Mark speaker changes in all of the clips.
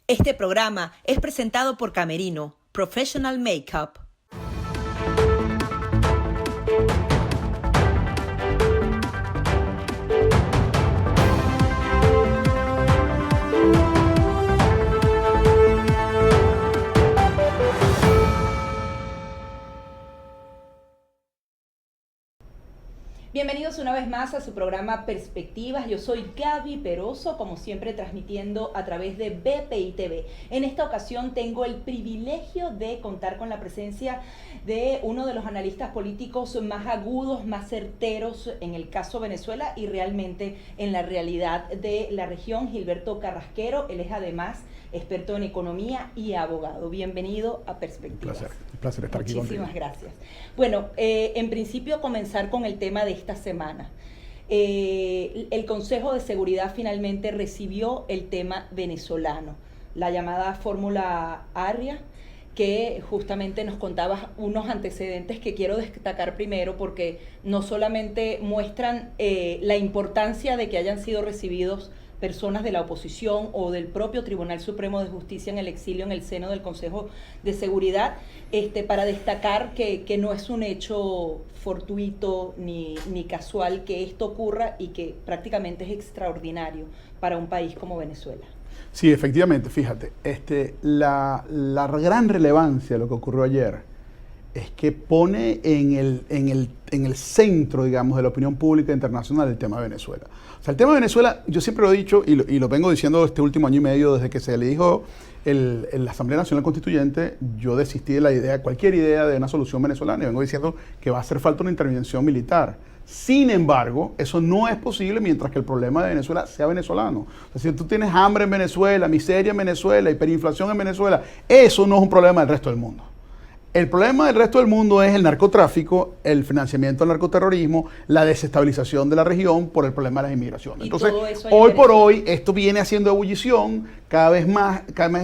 Speaker 1: Este programa es presentado por Camerino, Professional Makeup. Bienvenidos una vez más a su programa Perspectivas. Yo soy Gaby Peroso, como siempre transmitiendo a través de BPI TV. En esta ocasión tengo el privilegio de contar con la presencia de uno de los analistas políticos más agudos, más certeros en el caso Venezuela y realmente en la realidad de la región, Gilberto Carrasquero. Él es además experto en economía y abogado. Bienvenido a Perspectivas.
Speaker 2: Un placer estar aquí contigo.
Speaker 1: Muchísimas gracias. Bueno, en principio comenzar con el tema de esta semana. El Consejo de Seguridad finalmente recibió el tema venezolano, la llamada fórmula Arria, que justamente nos contaba unos antecedentes que quiero destacar primero porque no solamente muestran la importancia de que hayan sido recibidos personas de la oposición o del propio Tribunal Supremo de Justicia en el exilio en el seno del Consejo de Seguridad, para destacar que no es un hecho fortuito ni casual que esto ocurra y que prácticamente es extraordinario para un país como Venezuela.
Speaker 2: Sí, efectivamente, fíjate, la gran relevancia de lo que ocurrió ayer es que pone en el centro, digamos, de la opinión pública internacional el tema de Venezuela. O sea, el tema de Venezuela, yo siempre lo he dicho y lo vengo diciendo este último año y medio, desde que se le dijo en la Asamblea Nacional Constituyente, yo desistí de la idea, cualquier idea de una solución venezolana, y vengo diciendo que va a hacer falta una intervención militar. Sin embargo, eso no es posible mientras que el problema de Venezuela sea venezolano. O sea, si tú tienes hambre en Venezuela, miseria en Venezuela, hiperinflación en Venezuela, eso no es un problema del resto del mundo. El problema del resto del mundo es el narcotráfico, el financiamiento del narcoterrorismo, la desestabilización de la región por el problema de las inmigraciones. Entonces, hoy por hoy, esto viene haciendo ebullición, cada vez más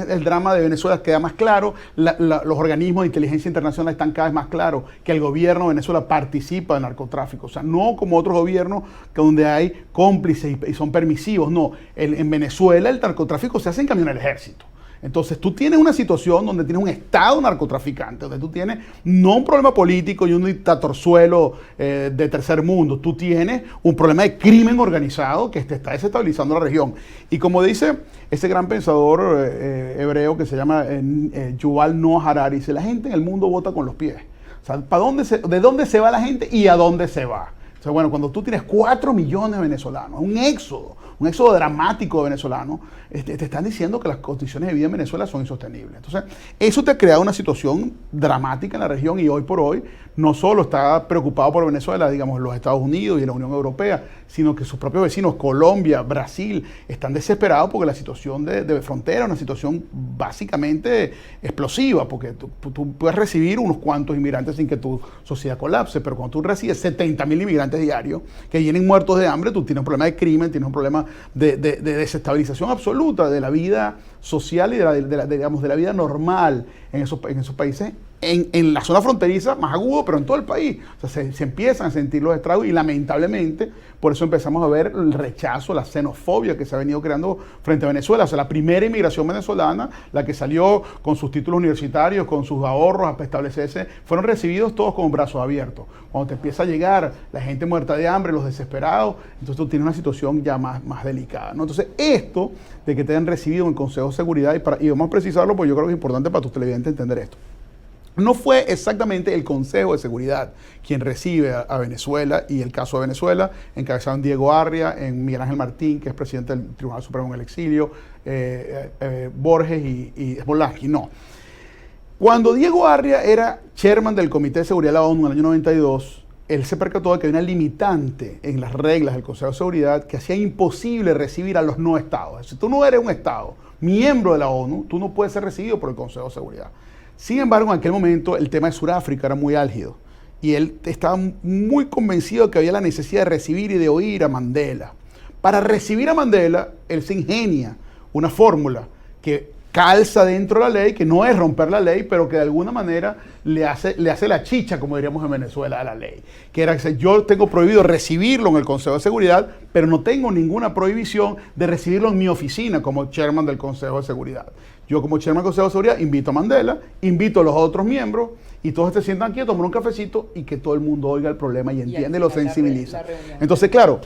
Speaker 2: el drama de Venezuela queda más claro, los organismos de inteligencia internacional están cada vez más claros que el gobierno de Venezuela participa del narcotráfico. O sea, no como otros gobiernos donde hay cómplices y son permisivos, no. En Venezuela el narcotráfico se hace en camión del ejército. Entonces tú tienes una situación donde tienes un Estado narcotraficante, donde tú tienes no un problema político y un dictatorzuelo de tercer mundo, tú tienes un problema de crimen organizado que te está desestabilizando la región. Y como dice ese gran pensador hebreo que se llama Yuval Noah Harari, dice, la gente en el mundo vota con los pies. O sea, ¿de dónde se va la gente y a dónde se va? O sea, bueno, cuando tú tienes 4 millones de venezolanos, un éxodo dramático de venezolanos, te están diciendo que las condiciones de vida en Venezuela son insostenibles. Entonces, eso te ha creado una situación dramática en la región y hoy por hoy no solo está preocupado por Venezuela, digamos, los Estados Unidos y la Unión Europea, sino que sus propios vecinos, Colombia, Brasil, están desesperados porque la situación de frontera es una situación básicamente explosiva, porque tú puedes recibir unos cuantos inmigrantes sin que tu sociedad colapse, pero cuando tú recibes 70.000 inmigrantes diarios que vienen muertos de hambre, tú tienes un problema de crimen, tienes un problema de desestabilización absoluta de la vida social y de la vida normal en esos países, en la zona fronteriza más agudo, pero en todo el país. O sea, se empiezan a sentir los estragos y lamentablemente por eso empezamos a ver el rechazo, la xenofobia que se ha venido creando frente a Venezuela. O sea, la primera inmigración venezolana, la que salió con sus títulos universitarios, con sus ahorros a establecerse, fueron recibidos todos con brazos abiertos. Cuando te empieza a llegar la gente muerta de hambre, los desesperados, entonces tú tienes una situación ya más delicada, ¿no? Entonces, esto de que te hayan recibido en el Consejo de Seguridad, y vamos a precisarlo porque yo creo que es importante para tus televidentes entender esto. No fue exactamente el Consejo de Seguridad quien recibe a Venezuela y el caso de Venezuela, encabezado en Diego Arria, en Miguel Ángel Martín, que es presidente del Tribunal Supremo en el exilio, Borges y Bolansky. No. Cuando Diego Arria era chairman del Comité de Seguridad de la ONU en el año 92, él se percató de que había una limitante en las reglas del Consejo de Seguridad que hacía imposible recibir a los no estados. Si tú no eres un estado miembro de la ONU, tú no puedes ser recibido por el Consejo de Seguridad. Sin embargo, en aquel momento el tema de Sudáfrica era muy álgido y él estaba muy convencido de que había la necesidad de recibir y de oír a Mandela. Para recibir a Mandela, él se ingenia una fórmula que calza dentro de la ley, que no es romper la ley, pero que de alguna manera le hace la chicha, como diríamos en Venezuela, a la ley. Que era que yo tengo prohibido recibirlo en el Consejo de Seguridad, pero no tengo ninguna prohibición de recibirlo en mi oficina como chairman del Consejo de Seguridad. Yo como chairman del Consejo de Seguridad invito a Mandela, invito a los otros miembros y todos se sientan aquí a tomar un cafecito y que todo el mundo oiga el problema y entiende y lo sensibiliza. Entonces, claro,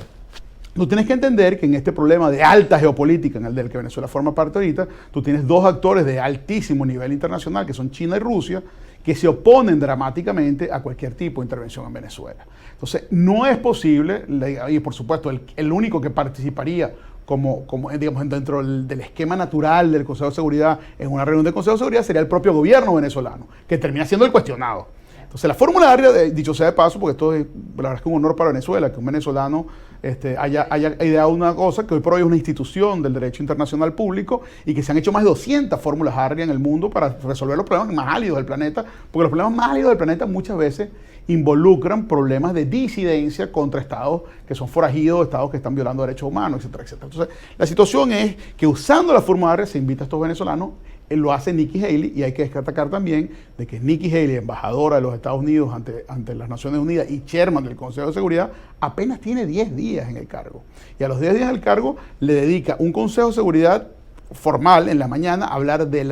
Speaker 2: tú tienes que entender que en este problema de alta geopolítica, en el del que Venezuela forma parte ahorita, tú tienes dos actores de altísimo nivel internacional, que son China y Rusia, que se oponen dramáticamente a cualquier tipo de intervención en Venezuela. Entonces, no es posible, y por supuesto, el único que participaría como digamos, dentro del esquema natural del Consejo de Seguridad en una reunión del Consejo de Seguridad sería el propio gobierno venezolano, que termina siendo el cuestionado. Entonces, la fórmula aérea, dicho sea de paso, porque esto es, la verdad es que un honor para Venezuela, que un venezolano haya ideado una cosa que hoy por hoy es una institución del derecho internacional público y que se han hecho más de 200 fórmulas aéreas en el mundo para resolver los problemas más álidos del planeta, porque los problemas más álidos del planeta muchas veces involucran problemas de disidencia contra estados que son forajidos, estados que están violando derechos humanos, etcétera, etcétera. Entonces, la situación es que usando la fórmula aérea se invita a estos venezolanos. Lo hace Nikki Haley, y hay que destacar también de que Nikki Haley, embajadora de los Estados Unidos ante las Naciones Unidas y chairman del Consejo de Seguridad, apenas tiene 10 días en el cargo. Y a los 10 días del cargo le dedica un Consejo de Seguridad formal en la mañana a hablar de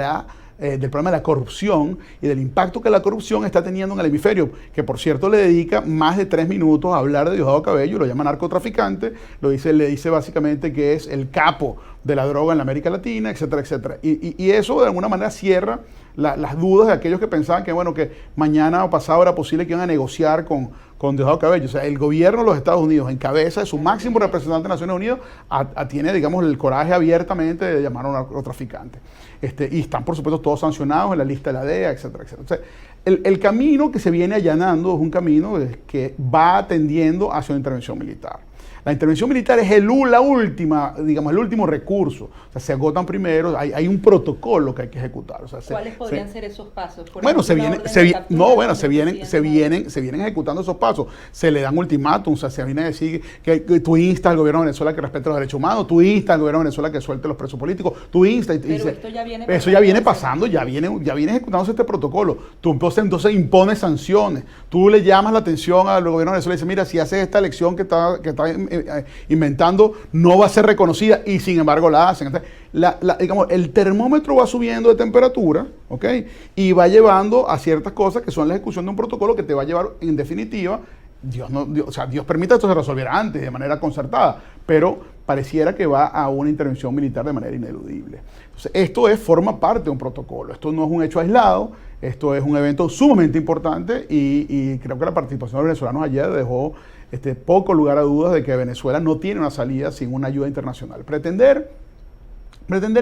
Speaker 2: del problema de la corrupción y del impacto que la corrupción está teniendo en el hemisferio, que por cierto le dedica más de 3 minutos a hablar de Diosdado Cabello, lo llama narcotraficante, le dice básicamente que es el capo de la droga en la América Latina, etcétera, etcétera. Y eso de alguna manera cierra las dudas de aquellos que pensaban que, bueno, que mañana o pasado era posible que iban a negociar con Diosdado Cabello. O sea, el gobierno de los Estados Unidos, en cabeza de su máximo representante de Naciones Unidas, tiene, digamos, el coraje abiertamente de llamar a un narcotraficante. Y están, por supuesto, todos sancionados en la lista de la DEA, etcétera, etcétera. O sea, el camino que se viene allanando es un camino que va tendiendo hacia una intervención militar. La intervención militar es el último recurso. O sea, se agotan primero, hay un protocolo que hay que ejecutar. O sea,
Speaker 1: ¿cuáles podrían ser esos pasos?
Speaker 2: Bueno, se vienen ejecutando esos pasos. Se le dan ultimátums, o sea, se viene a decir que tú instas al gobierno de Venezuela que respete los derechos humanos, tú instas al gobierno de Venezuela que suelte los presos políticos, tú instas.
Speaker 1: Pero esto ya viene
Speaker 2: pasando. Eso ya viene pasando, ya viene ejecutándose este protocolo. Tú entonces impones sanciones. Tú le llamas la atención al gobierno de Venezuela y dices, mira, si haces esta elección que está inventando, no va a ser reconocida, y sin embargo la hacen. Entonces, digamos, el termómetro va subiendo de temperatura, ¿ok? Y va llevando a ciertas cosas que son la ejecución de un protocolo que te va a llevar, en definitiva, Dios permita esto se resolviera antes, de manera concertada, pero pareciera que va a una intervención militar de manera ineludible. Entonces, esto forma parte de un protocolo, esto no es un hecho aislado, esto es un evento sumamente importante y creo que la participación de los venezolanos ayer dejó poco lugar a dudas de que Venezuela no tiene una salida sin una ayuda internacional. Pretender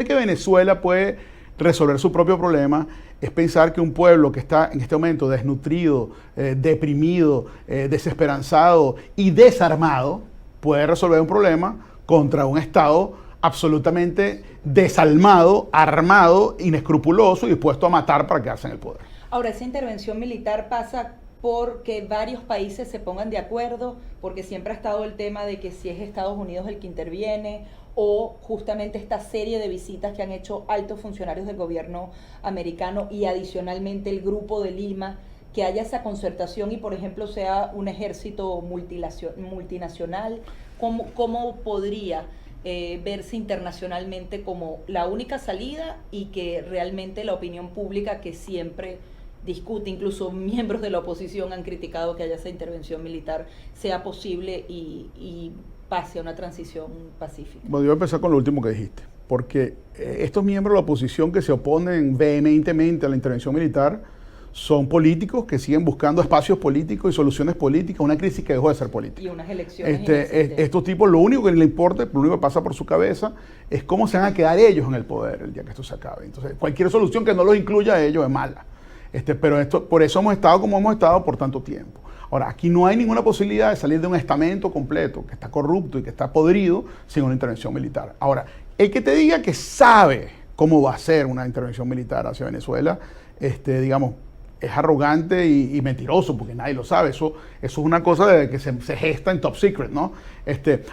Speaker 2: que Venezuela puede resolver su propio problema es pensar que un pueblo que está en este momento desnutrido, deprimido, desesperanzado y desarmado puede resolver un problema contra un Estado absolutamente desalmado, armado, inescrupuloso y dispuesto a matar para quedarse en el poder.
Speaker 1: Ahora, esa intervención militar pasa porque varios países se pongan de acuerdo, porque siempre ha estado el tema de que si es Estados Unidos el que interviene, o justamente esta serie de visitas que han hecho altos funcionarios del gobierno americano y adicionalmente el Grupo de Lima, que haya esa concertación y, por ejemplo, sea un ejército multinacional. ¿Cómo podría verse internacionalmente como la única salida y que realmente la opinión pública que siempre discute, incluso miembros de la oposición han criticado que haya esa intervención militar, sea posible y pase a una transición pacífica?
Speaker 2: Bueno, yo voy a empezar con lo último que dijiste, porque estos miembros de la oposición que se oponen vehementemente a la intervención militar son políticos que siguen buscando espacios políticos y soluciones políticas, una crisis que dejó de ser política.
Speaker 1: Y unas elecciones.
Speaker 2: Estos tipos, lo único que les importa, lo único que pasa por su cabeza es cómo se van a quedar ellos en el poder el día que esto se acabe. Entonces, cualquier solución que no los incluya a ellos es mala. Pero por eso hemos estado como hemos estado por tanto tiempo. Ahora, aquí no hay ninguna posibilidad de salir de un estamento completo que está corrupto y que está podrido sin una intervención militar. Ahora, el que te diga que sabe cómo va a ser una intervención militar hacia Venezuela, digamos, es arrogante y mentiroso, porque nadie lo sabe. Eso es una cosa de que se gesta en top secret, ¿no?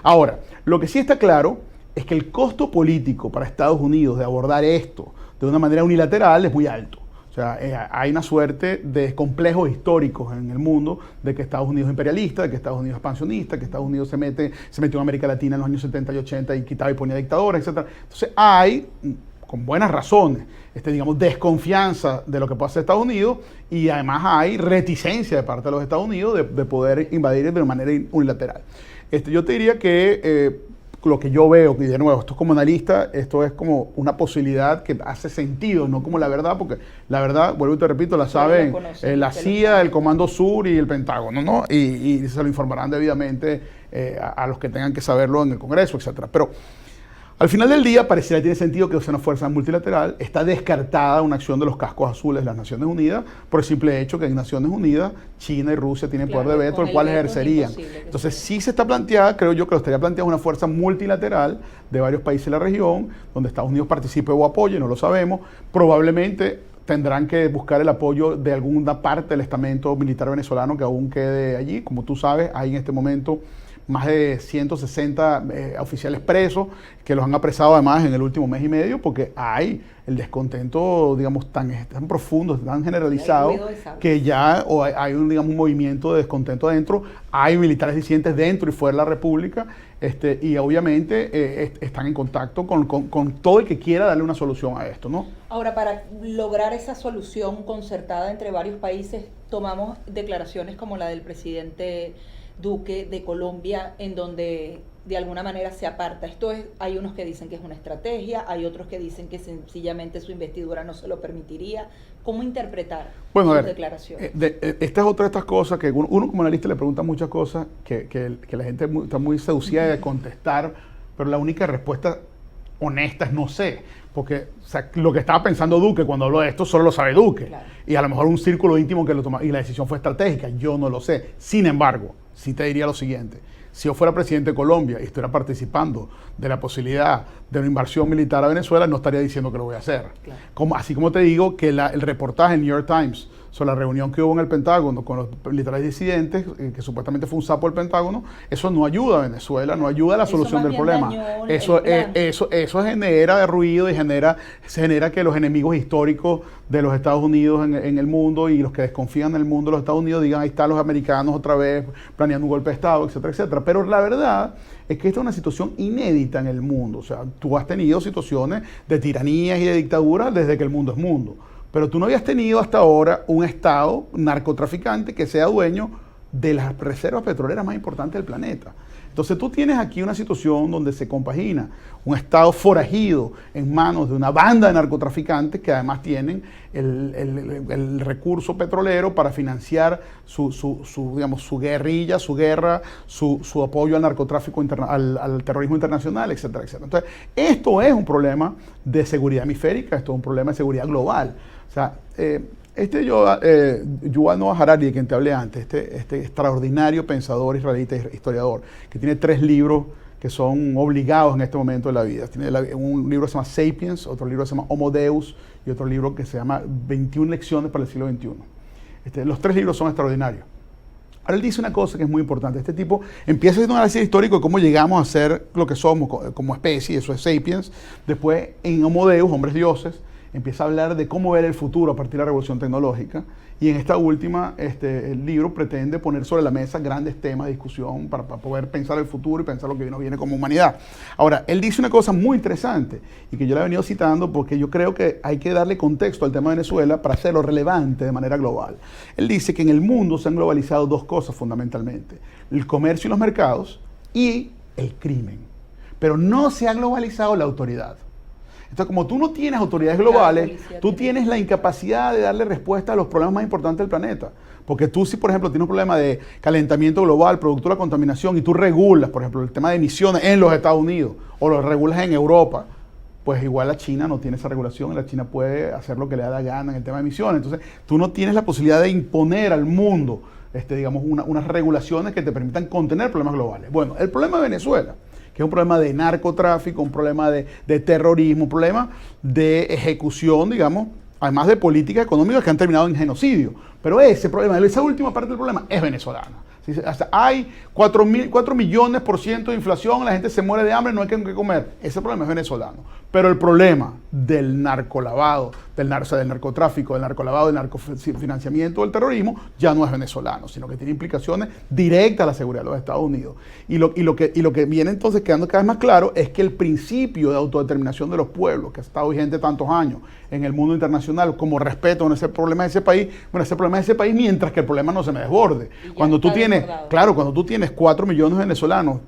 Speaker 2: Ahora, lo que sí está claro es que el costo político para Estados Unidos de abordar esto de una manera unilateral es muy alto. O sea, hay una suerte de complejos históricos en el mundo de que Estados Unidos es imperialista, de que Estados Unidos es expansionista, que Estados Unidos se metió en América Latina en los años 70 y 80 y quitaba y ponía dictadores, etc. Entonces hay, con buenas razones, digamos, desconfianza de lo que puede hacer Estados Unidos, y además hay reticencia de parte de los Estados Unidos de poder invadir de manera unilateral. Yo te diría que lo que yo veo, y de nuevo, esto es como analista, esto es como una posibilidad que hace sentido, no como la verdad, porque la verdad, vuelvo y te repito, la saben la CIA, el Comando Sur y el Pentágono, ¿no? Y se lo informarán debidamente a los que tengan que saberlo en el Congreso, etcétera. Pero al final del día, pareciera que tiene sentido que sea una fuerza multilateral. Está descartada una acción de los cascos azules de las Naciones Unidas por el simple hecho que en Naciones Unidas China y Rusia tienen poder de veto, el cual ejercerían. Entonces, sí se está planteada, creo yo que lo estaría planteada una fuerza multilateral de varios países de la región, donde Estados Unidos participe o apoye, no lo sabemos. Probablemente tendrán que buscar el apoyo de alguna parte del estamento militar venezolano que aún quede allí. Como tú sabes, hay en este momento más de 160 oficiales presos que los han apresado además en el último mes y medio, porque hay el descontento, digamos, tan profundo, tan generalizado, que ya hay un movimiento de descontento adentro. Hay militares disidentes dentro y fuera de la República, y obviamente están en contacto con todo el que quiera darle una solución a esto, ¿no?
Speaker 1: Ahora, para lograr esa solución concertada entre varios países, tomamos declaraciones como la del presidente Duque de Colombia, en donde de alguna manera se aparta. Hay unos que dicen que es una estrategia, hay otros que dicen que sencillamente su investidura no se lo permitiría. ¿Cómo interpretar sus declaraciones?
Speaker 2: Esta es otra de estas cosas que uno como analista le pregunta muchas cosas que la gente está muy seducida de contestar, pero la única respuesta honesta es no sé. Porque lo que estaba pensando Duque cuando habló de esto solo lo sabe Duque. Claro. Y a lo mejor un círculo íntimo que lo toma, y la decisión fue estratégica. Yo no lo sé. Sin embargo, sí te diría lo siguiente. Si yo fuera presidente de Colombia y estuviera participando de la posibilidad de una invasión militar a Venezuela, no estaría diciendo que lo voy a hacer. Claro. Así como te digo que el reportaje en New York Times sobre la reunión que hubo en el Pentágono con los militares disidentes, que supuestamente fue un sapo del Pentágono, eso no ayuda a Venezuela, no ayuda a la solución del problema. Eso genera ruido y se genera que los enemigos históricos de los Estados Unidos en el mundo y los que desconfían del mundo de los Estados Unidos digan, ahí están los americanos otra vez planeando un golpe de Estado, etcétera, etcétera. Pero la verdad es que esta es una situación inédita en el mundo. O sea, tú has tenido situaciones de tiranías y de dictaduras desde que el mundo es mundo. Pero tú no habías tenido hasta ahora un Estado narcotraficante que sea dueño de las reservas petroleras más importantes del planeta. Entonces tú tienes aquí una situación donde se compagina un Estado forajido en manos de una banda de narcotraficantes que además tienen el recurso petrolero para financiar su guerrilla, su guerra, su apoyo al narcotráfico, al terrorismo internacional, etcétera, etcétera. Entonces, esto es un problema de seguridad hemisférica, esto es un problema de seguridad global. O sea, Yuval Noah Harari, de quien te hablé antes, este extraordinario pensador israelita, historiador, que tiene 3 libros que son obligados en este momento de la vida. Tiene un libro que se llama Sapiens, otro libro que se llama Homo Deus y otro libro que se llama 21 lecciones para el siglo XXI. Los 3 libros son extraordinarios. Ahora él dice una cosa que es muy importante. Este tipo empieza haciendo un análisis histórico de cómo llegamos a ser lo que somos como especie, eso es Sapiens. Después en Homo Deus, hombres dioses, empieza a hablar de cómo ver el futuro a partir de la revolución tecnológica, y en esta última, el libro pretende poner sobre la mesa grandes temas de discusión para poder pensar el futuro y pensar lo que viene como humanidad. Ahora, él dice una cosa muy interesante y que yo la he venido citando porque yo creo que hay que darle contexto al tema de Venezuela para hacerlo relevante de manera global. Él dice que en el mundo se han globalizado 2 cosas fundamentalmente: el comercio y los mercados y el crimen. Pero no se ha globalizado la autoridad. Entonces, como tú no tienes autoridades globales, tú tienes la incapacidad de darle respuesta a los problemas más importantes del planeta. Porque tú, si por ejemplo tienes un problema de calentamiento global, producto de la contaminación, y tú regulas, por ejemplo, el tema de emisiones en los Estados Unidos, o lo regulas en Europa, pues igual la China no tiene esa regulación, y la China puede hacer lo que le da la gana en el tema de emisiones. Entonces, tú no tienes la posibilidad de imponer al mundo, digamos, unas regulaciones que te permitan contener problemas globales. Bueno, el problema de Venezuela, que es un problema de narcotráfico, un problema de terrorismo, un problema de ejecución, digamos, además de políticas económicas que han terminado en genocidio. Pero ese problema, esa última parte del problema es venezolana. Hasta hay 4 millones % de inflación, la gente se muere de hambre, no hay que comer. Ese problema es venezolano. Pero el problema del narcolavado, del narcotráfico, del narcolavado, del narcofinanciamiento, del terrorismo, ya no es venezolano, sino que tiene implicaciones directas a la seguridad de los Estados Unidos. Y lo que viene entonces quedando cada vez más claro es que el principio de autodeterminación de los pueblos, que ha estado vigente tantos años en el mundo internacional, como respeto a ese problema de ese país, bueno, ese problema de ese país mientras que el problema no se me desborde. Cuando tú tienes, claro, cuando tú tienes 4 millones de venezolanos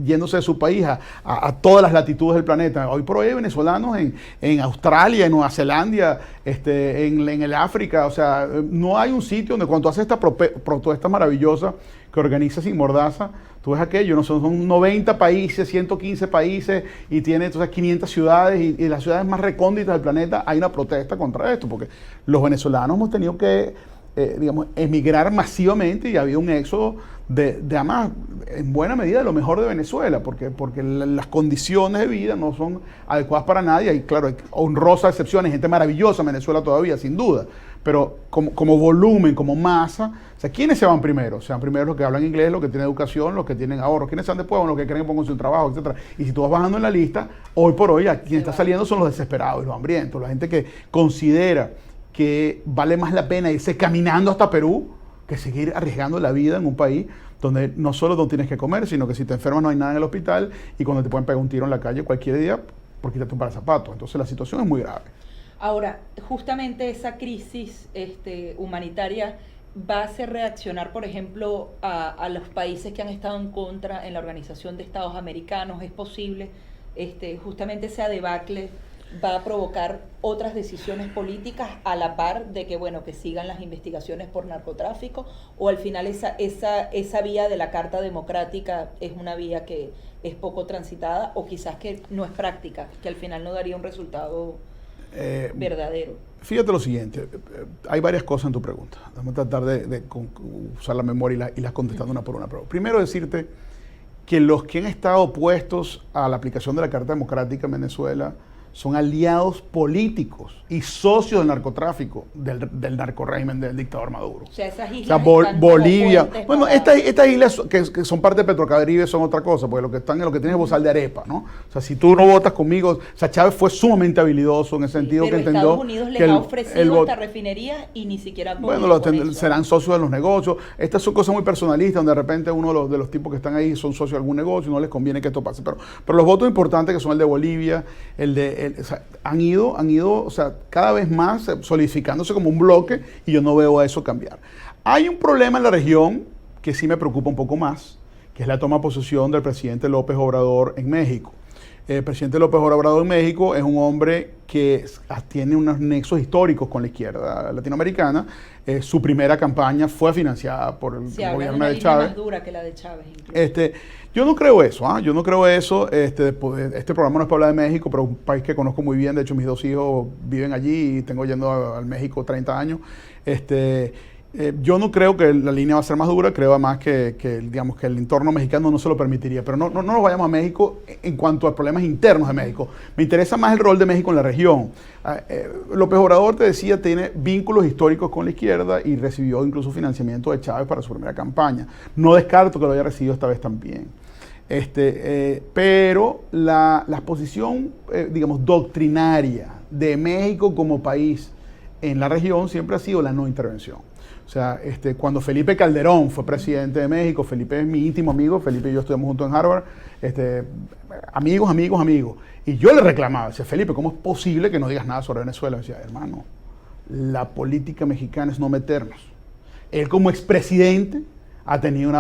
Speaker 2: yéndose de su país a todas las latitudes del planeta, hoy por hoy hay venezolanos en Australia, en Nueva Zelanda, en el África, o sea, no hay un sitio donde cuando hace esta protesta maravillosa que organiza Sin Mordaza, tú ves aquello, ¿no? Son 90 países, 115 países y tiene entonces 500 ciudades y las ciudades más recónditas del planeta hay una protesta contra esto, porque los venezolanos hemos tenido que, digamos, emigrar masivamente y ha habido un éxodo además, en buena medida, de lo mejor de Venezuela, porque las condiciones de vida no son adecuadas para nadie. Hay, claro, hay honrosas excepciones, gente maravillosa en Venezuela todavía, sin duda, pero como volumen, como masa, o sea, ¿quiénes se van primero? Se van primero los que hablan inglés, los que tienen educación, los que tienen ahorros. ¿Quiénes se van después? Los que creen que pongan su trabajo, etcétera. Y si tú vas bajando en la lista, hoy por hoy, quien está saliendo son los desesperados, los hambrientos, la gente que considera que vale más la pena irse caminando hasta Perú que seguir arriesgando la vida en un país donde no solo no tienes que comer, sino que si te enfermas no hay nada en el hospital y cuando te pueden pegar un tiro en la calle cualquier día por quitarte un par de zapatos. Entonces la situación es muy grave.
Speaker 1: Ahora, justamente esa crisis humanitaria va a hacer reaccionar, por ejemplo, a los países que han estado en contra en la Organización de Estados Americanos. ¿Es posible justamente esa debacle va a provocar otras decisiones políticas a la par de que, bueno, que sigan las investigaciones por narcotráfico, o al final esa vía de la Carta Democrática es una vía que es poco transitada o quizás que no es práctica, que al final no daría un resultado verdadero?
Speaker 2: Fíjate lo siguiente, hay varias cosas en tu pregunta. Vamos a tratar de usar la memoria y las contestando una por una. Pero primero decirte que los que han estado opuestos a la aplicación de la Carta Democrática en Venezuela son aliados políticos y socios del narcotráfico, del narcorrégimen del dictador Maduro.
Speaker 1: O sea, esas islas
Speaker 2: Bolivia. Bueno, estas islas que son parte de Petrocaribe son otra cosa, porque lo que tienen es bozal de arepa, ¿no? O sea, si tú no votas conmigo, o sea, Chávez fue sumamente habilidoso en el sentido que entendió
Speaker 1: Estados Unidos les ha ofrecido esta refinería y ni siquiera
Speaker 2: serán socios de los negocios. Estas son cosas muy personalistas, donde de repente uno de los tipos que están ahí son socios de algún negocio y no les conviene que esto pase. Pero los votos importantes, que son el de Bolivia, o sea, han ido, o sea, cada vez más solidificándose como un bloque y yo no veo a eso cambiar. Hay un problema en la región que sí me preocupa un poco más, que es la toma de posesión del presidente López Obrador en México. El presidente López Obrador en México es un hombre que tiene unos nexos históricos con la izquierda latinoamericana. Su primera campaña fue financiada por el gobierno de Chávez.
Speaker 1: Más dura que la de Chávez, incluso.
Speaker 2: Yo no creo eso, yo no creo eso. Este programa no es para hablar de México, pero es un país que conozco muy bien. De hecho, mis 2 hijos viven allí y tengo yendo al México 30 años. Yo no creo que la línea va a ser más dura, creo además que el entorno mexicano no se lo permitiría, pero no nos vayamos a México en cuanto a problemas internos de México. Me interesa más el rol de México en la región. López Obrador, te decía, tiene vínculos históricos con la izquierda y recibió incluso financiamiento de Chávez para su primera campaña. No descarto que lo haya recibido esta vez también. Pero la posición, doctrinaria de México como país en la región siempre ha sido la no intervención. O sea, cuando Felipe Calderón fue presidente de México, Felipe es mi íntimo amigo, Felipe y yo estudiamos juntos en Harvard, amigos. Y yo le reclamaba, decía, Felipe, ¿cómo es posible que no digas nada sobre Venezuela? Me decía, hermano, la política mexicana es no meternos. Él como expresidente ha tenido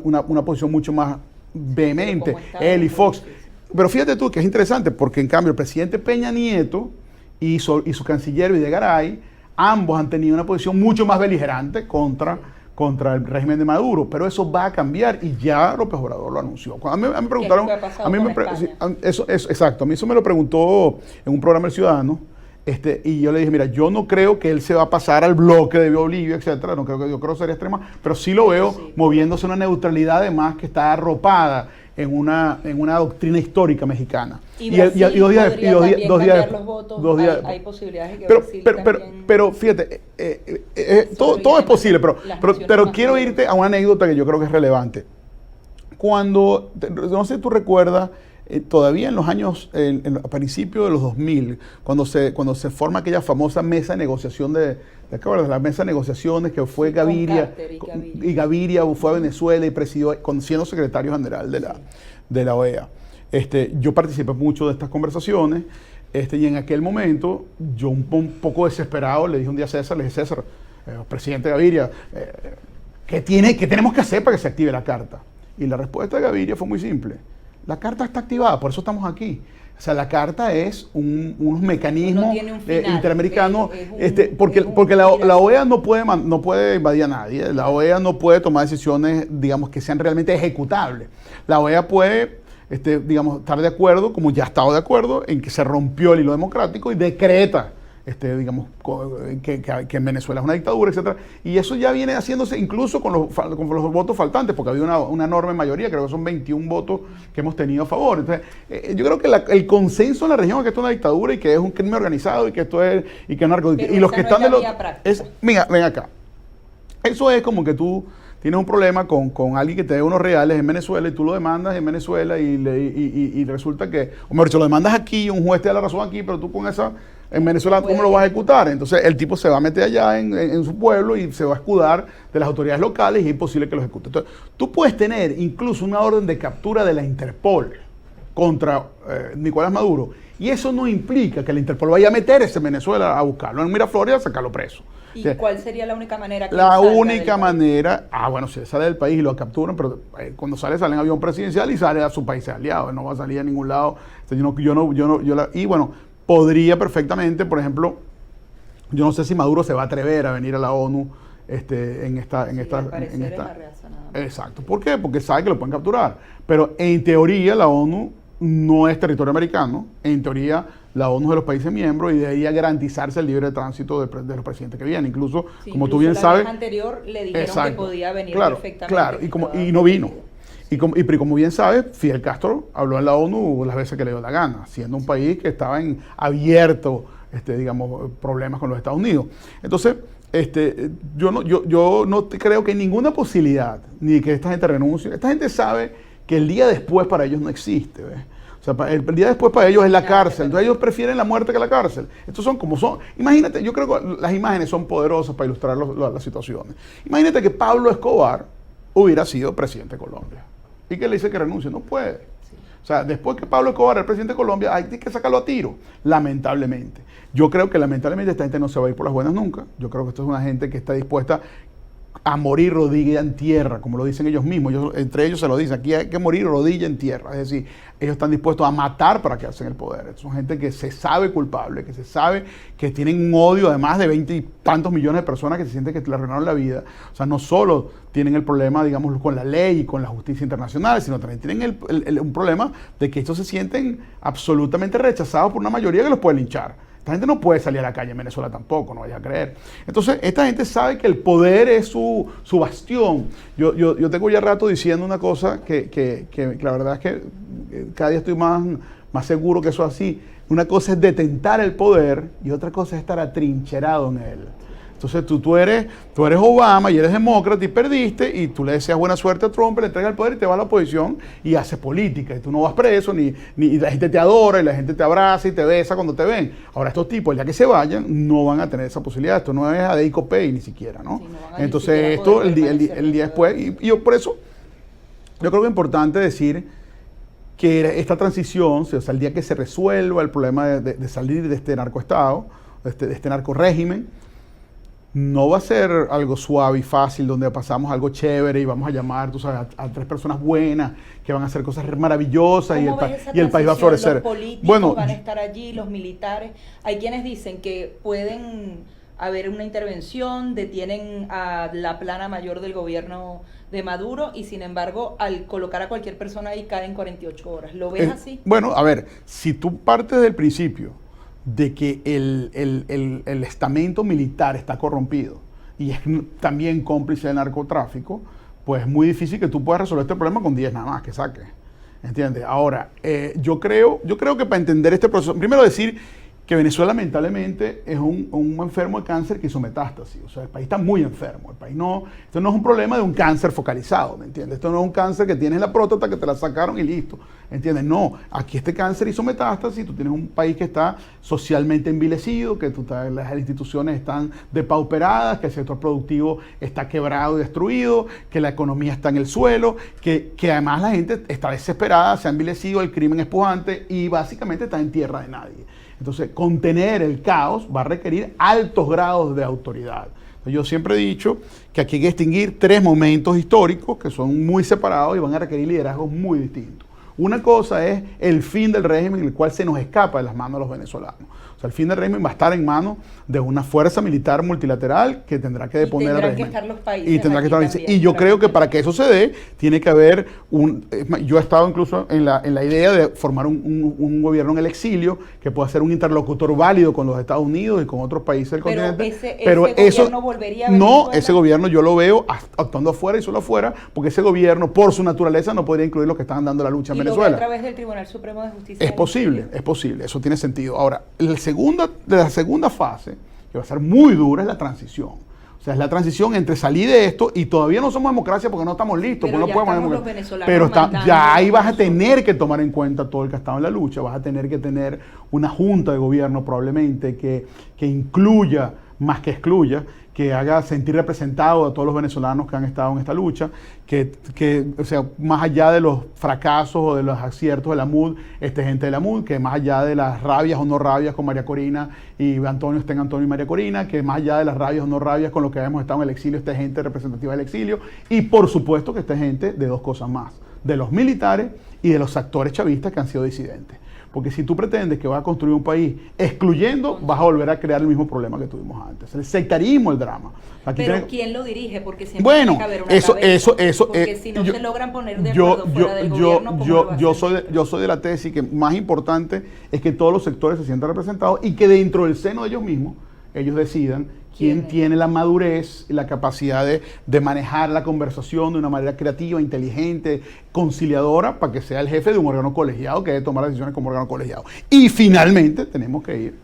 Speaker 2: una posición mucho más vehemente, él y Fox. Pero fíjate tú que es interesante, porque en cambio el presidente Peña Nieto y su canciller Videgaray, ambos han tenido una posición mucho más beligerante contra el régimen de Maduro, pero eso va a cambiar y ya López Obrador lo anunció. Cuando a mí me preguntaron, exacto, a mí eso me lo preguntó en un programa El Ciudadano, y yo le dije, mira, yo no creo que él se va a pasar al bloque de Bolivia, etcétera, yo creo que sería extrema, pero sí lo veo moviéndose una neutralidad además que está arropada en una doctrina histórica mexicana.
Speaker 1: Y dos días los votos, hay posibilidades de que Brasil
Speaker 2: pero fíjate, todo es posible, pero quiero irte a una anécdota que yo creo que es relevante. No sé si tú recuerdas todavía en los años, a principios de los 2000, cuando se forma aquella famosa mesa de negociación ¿te acuerdas? La mesa de negociaciones que fue Gaviria, y Gaviria fue a Venezuela y presidió, siendo secretario general de la OEA. Yo participé mucho de estas conversaciones, y en aquel momento, yo un poco desesperado, le dije un día a César, presidente Gaviria, ¿qué tenemos que hacer para que se active la carta? Y la respuesta de Gaviria fue muy simple. La carta está activada, por eso estamos aquí. O sea, la carta es unos mecanismos interamericanos, porque la OEA no puede invadir a nadie, la OEA no puede tomar decisiones, digamos, que sean realmente ejecutables. La OEA puede, digamos, estar de acuerdo, como ya ha estado de acuerdo, en que se rompió el hilo democrático y decreta, digamos, que en Venezuela es una dictadura, etcétera. Y eso ya viene haciéndose incluso con los votos faltantes, porque había una enorme mayoría, creo que son 21 votos que hemos tenido a favor. Entonces, yo creo que el consenso en la región es que esto es una dictadura y que es un crimen organizado y que esto es narco. Y los que están de los... Mira, ven acá. Eso es como que tú tienes un problema con alguien que te dé unos reales en Venezuela y tú lo demandas en Venezuela y resulta que, o mejor dicho, lo demandas aquí, un juez te da la razón aquí, pero tú con esa... En Venezuela, ¿cómo lo vas a ejecutar? Entonces, el tipo se va a meter allá en su pueblo y se va a escudar de las autoridades locales y es imposible que lo ejecute. Entonces, tú puedes tener incluso una orden de captura de la Interpol contra Nicolás Maduro y eso no implica que la Interpol vaya a meterse en Venezuela a buscarlo en Miraflores y a sacarlo preso.
Speaker 1: ¿Y cuál sería la única manera que
Speaker 2: la única manera, bueno, si sale del país y lo capturan, pero cuando sale en avión presidencial y sale a su país aliado, no va a salir a ningún lado. Y bueno, podría perfectamente, por ejemplo, yo no sé si Maduro se va a atrever a venir a la ONU en esta. Exacto. ¿Por qué? Porque sabe que lo pueden capturar. Pero en teoría la ONU no es territorio americano. En teoría la ONU es de los países miembros y debería garantizarse el libre tránsito de los presidentes que vienen. Incluso, como tú bien sabes.
Speaker 1: La vez anterior le dijeron que podía venir perfectamente.
Speaker 2: Claro, y no vino. Y como bien sabes, Fidel Castro habló en la ONU las veces que le dio la gana, siendo un país que estaba en abierto, digamos, problemas con los Estados Unidos. Entonces, yo no creo que hay ninguna posibilidad ni que esta gente renuncie. Esta gente sabe que el día después para ellos no existe, ¿ves? O sea, el día después para ellos es la cárcel. Entonces ellos prefieren la muerte que la cárcel. Estos son como son. Imagínate, yo creo que las imágenes son poderosas para ilustrar las situaciones. Imagínate que Pablo Escobar hubiera sido presidente de Colombia. ¿Y que le dice que renuncie? No puede. Sí. O sea, después que Pablo Escobar es el presidente de Colombia, hay que sacarlo a tiro, lamentablemente. Yo creo que lamentablemente esta gente no se va a ir por las buenas nunca. Yo creo que esto es una gente que está dispuesta a morir rodilla en tierra, como lo dicen ellos mismos. Entre ellos se lo dicen, aquí hay que morir rodilla en tierra. Es decir, ellos están dispuestos a matar para quedarse en el poder. Son gente que se sabe culpable, que se sabe que tienen un odio de más de 20 y tantos millones de personas que se sienten que le arruinaron la vida. O sea, no solo tienen el problema, digamos, con la ley y con la justicia internacional, sino también tienen un problema de que estos se sienten absolutamente rechazados por una mayoría que los puede linchar. Esta gente no puede salir a la calle en Venezuela tampoco, no vayas a creer. Entonces, esta gente sabe que el poder es su bastión. Yo tengo ya rato diciendo una cosa que la verdad es que cada día estoy más seguro que eso es así. Una cosa es detentar el poder y otra cosa es estar atrincherado en él. Entonces tú eres Obama y eres demócrata y perdiste y tú le deseas buena suerte a Trump, le entregas el poder y te vas a la oposición y haces política. Y tú no vas preso, ni la gente te adora y la gente te abraza y te besa cuando te ven. Ahora estos tipos, el día que se vayan, no van a tener esa posibilidad. Esto no es Adeico Pay ni siquiera, ¿no? Sí, no entonces esto, el día después, y yo por eso, yo creo que es importante decir que esta transición, o sea, el día que se resuelva el problema de salir de este narcoestado, de este narcorégimen, no va a ser algo suave y fácil donde pasamos algo chévere y vamos a llamar, tú sabes, a 3 personas buenas que van a hacer cosas maravillosas y el país va a florecer.
Speaker 1: Los políticos van a estar allí, los militares. Hay quienes dicen que pueden haber una intervención, detienen a la plana mayor del gobierno de Maduro y sin embargo al colocar a cualquier persona ahí caen 48 horas. ¿Lo ves así?
Speaker 2: Bueno, a ver, si tú partes del principio de que el estamento militar está corrompido y es también cómplice del narcotráfico, pues es muy difícil que tú puedas resolver este problema con 10 nada más que saques. ¿Entiendes? Ahora, yo creo que para entender este proceso, primero decir que Venezuela lamentablemente es un enfermo de cáncer que hizo metástasis. O sea, el país está muy enfermo. El país no, esto no es un problema de un cáncer focalizado, ¿me entiendes? Esto no es un cáncer que tienes en la próstata, que te la sacaron y listo, ¿entiendes? No, aquí este cáncer hizo metástasis, tú tienes un país que está socialmente envilecido, que las instituciones están depauperadas, que el sector productivo está quebrado y destruido, que la economía está en el suelo, que además la gente está desesperada, se ha envilecido, el crimen es pujante y básicamente está en tierra de nadie. Entonces, contener el caos va a requerir altos grados de autoridad. Yo siempre he dicho que aquí hay que distinguir 3 momentos históricos que son muy separados y van a requerir liderazgos muy distintos. Una cosa es el fin del régimen, el cual se nos escapa de las manos de los venezolanos. O sea, el fin del régimen va a estar en manos de una fuerza militar multilateral que tendrá que deponer al régimen.
Speaker 1: Y tendrán que estar los países.
Speaker 2: Y tendrá que estar también, y yo creo que para que eso se dé, tiene que haber yo he estado incluso en la idea de formar un gobierno en el exilio que pueda ser un interlocutor válido con los Estados Unidos y con otros países del continente.
Speaker 1: Pero ese gobierno volvería a Venezuela.
Speaker 2: No, ese gobierno yo lo veo actuando afuera y solo afuera, porque ese gobierno, por su naturaleza, no podría incluir los que están dando la lucha en Venezuela.
Speaker 1: A través del Tribunal Supremo de Justicia.
Speaker 2: Es posible, eso tiene sentido. Ahora, la segunda fase, que va a ser muy dura, es la transición. O sea, es la transición entre salir de esto y todavía no somos democracia porque no estamos listos.
Speaker 1: Pero
Speaker 2: porque no podemos
Speaker 1: los venezolanos
Speaker 2: pero ya ahí vas a tener que tomar en cuenta todo el que ha estado en la lucha. Vas a tener que tener una junta de gobierno probablemente que incluya más que excluya, que haga sentir representado a todos los venezolanos que han estado en esta lucha, o sea, más allá de los fracasos o de los aciertos de la MUD, gente de la MUD, que más allá de las rabias o no rabias con María Corina y Antonio y María Corina, que más allá de las rabias o no rabias con lo que hemos estado en el exilio, gente representativa del exilio, y por supuesto que gente de 2 cosas más, de los militares y de los actores chavistas que han sido disidentes. Porque si tú pretendes que vas a construir un país excluyendo, vas a volver a crear el mismo problema que tuvimos antes. El sectarismo, el drama.
Speaker 1: Pero ¿quién lo dirige? Porque siempre tiene que haber una cabeza. Porque si no se logran poner de acuerdo fuera del gobierno, ¿cómo lo va a hacer?
Speaker 2: yo soy de la tesis que más importante es que todos los sectores se sientan representados y que dentro del seno de ellos mismos, ellos decidan quién tiene la madurez y la capacidad de manejar la conversación de una manera creativa, inteligente, conciliadora, para que sea el jefe de un órgano colegiado que debe tomar las decisiones como órgano colegiado. Y finalmente tenemos que ir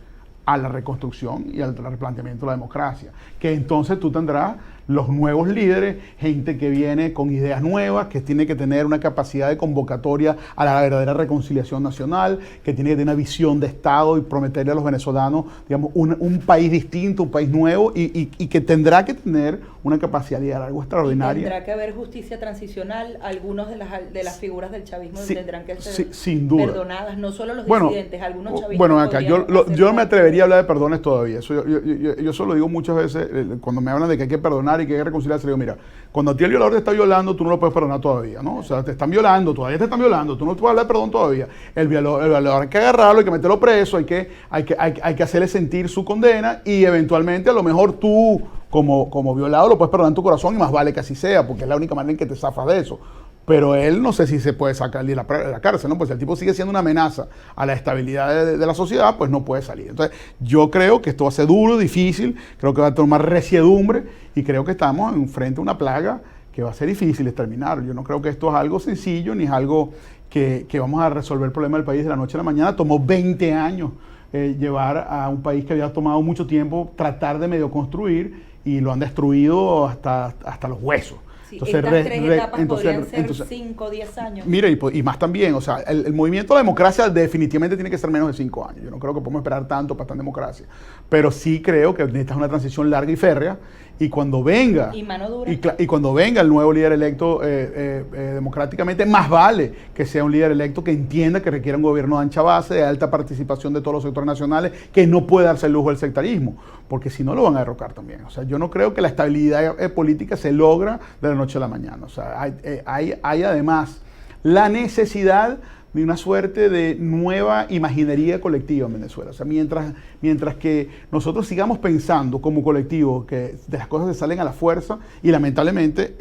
Speaker 2: a la reconstrucción y al replanteamiento de la democracia, que entonces tú tendrás los nuevos líderes, gente que viene con ideas nuevas, que tiene que tener una capacidad de convocatoria a la verdadera reconciliación nacional, que tiene que tener una visión de Estado y prometerle a los venezolanos, digamos, un país distinto, un país nuevo y que tendrá que tener una capacidad de algo extraordinaria.
Speaker 1: Tendrá que haber justicia transicional, algunos de las figuras del chavismo tendrán que ser
Speaker 2: sin duda
Speaker 1: perdonadas, no solo los disidentes, algunos chavistas.
Speaker 2: Bueno, acá yo no me atrevería a hablar de perdones todavía, yo solo digo muchas veces, cuando me hablan de que hay que perdonar y que hay que reconciliarse, le digo, mira, cuando a ti el violador te está violando, tú no lo puedes perdonar todavía, ¿no? O sea, todavía te están violando, tú no puedes hablar de perdón todavía. El violador hay que agarrarlo, hay que meterlo preso, hay que hacerle sentir su condena y eventualmente a lo mejor tú, como violado, lo puedes perdonar en tu corazón y más vale que así sea, porque es la única manera en que te zafas de eso. Pero él no sé si se puede sacar de la cárcel, ¿no? Pues si el tipo sigue siendo una amenaza a la estabilidad de la sociedad, pues no puede salir. Entonces, yo creo que esto va a ser duro, difícil, creo que va a tomar resiedumbre y creo que estamos frente a una plaga que va a ser difícil de terminar. Yo no creo que esto es algo sencillo ni es algo que vamos a resolver el problema del país de la noche a la mañana. Tomó 20 años llevar a un país que había tomado mucho tiempo tratar de medio construir y lo han destruido hasta los huesos.
Speaker 1: Sí, entonces, estas 3 etapas podrían ser 5 o 10 años.
Speaker 2: Mira, y más también, o sea, el movimiento de la democracia definitivamente tiene que ser menos de 5 años. Yo no creo que podemos esperar tanto para estar en democracia. Pero sí creo que necesitas una transición larga y férrea. Y cuando venga,
Speaker 1: y mano dura.
Speaker 2: Y cuando venga el nuevo líder electo democráticamente, más vale que sea un líder electo que entienda que requiere un gobierno de ancha base, de alta participación de todos los sectores nacionales, que no puede darse el lujo del sectarismo, porque si no lo van a derrocar también. O sea, yo no creo que la estabilidad política se logra de la noche a la mañana. O sea, hay además la necesidad de una suerte de nueva imaginería colectiva en Venezuela. O sea, mientras que nosotros sigamos pensando como colectivo que de las cosas se salen a la fuerza y lamentablemente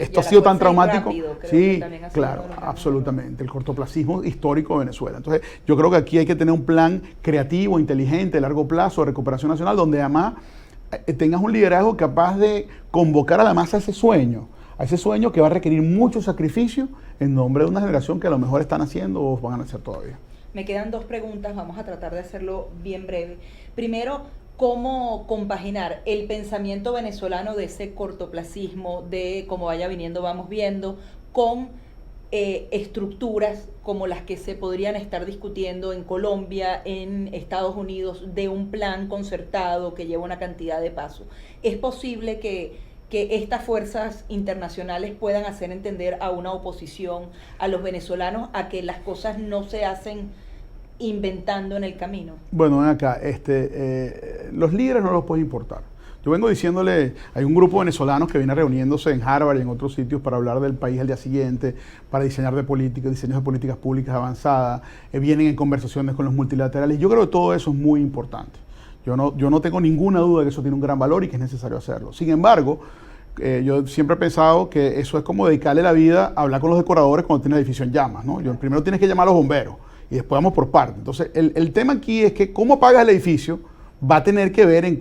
Speaker 2: esto ha sido tan traumático.
Speaker 1: Rápido,
Speaker 2: sí, claro, absolutamente. El cortoplacismo histórico de Venezuela. Entonces, yo creo que aquí hay que tener un plan creativo, inteligente, de largo plazo, de recuperación nacional, donde además tengas un liderazgo capaz de convocar a la masa a ese sueño que va a requerir mucho sacrificio en nombre de una generación que a lo mejor están haciendo o van a hacer todavía.
Speaker 1: Me quedan dos preguntas, vamos a tratar de hacerlo bien breve. Primero, ¿cómo compaginar el pensamiento venezolano de ese cortoplacismo, de como vaya viniendo, vamos viendo, con estructuras como las que se podrían estar discutiendo en Colombia, en Estados Unidos, de un plan concertado que lleva una cantidad de pasos? ¿Es posible que estas fuerzas internacionales puedan hacer entender a una oposición, a los venezolanos, a que las cosas no se hacen inventando en el camino?
Speaker 2: Bueno, ven acá, los líderes no los puedes importar. Yo vengo diciéndole, hay un grupo de venezolanos que viene reuniéndose en Harvard y en otros sitios para hablar del país al día siguiente, para diseñar diseños de políticas públicas avanzadas, vienen en conversaciones con los multilaterales. Yo creo que todo eso es muy importante. Yo no tengo ninguna duda de que eso tiene un gran valor y que es necesario hacerlo. Sin embargo, yo siempre he pensado que eso es como dedicarle la vida a hablar con los decoradores cuando tiene el edificio en llamas, ¿no? Primero tienes que llamar a los bomberos y después vamos por partes. Entonces, el tema aquí es que cómo apagas el edificio va a tener que ver en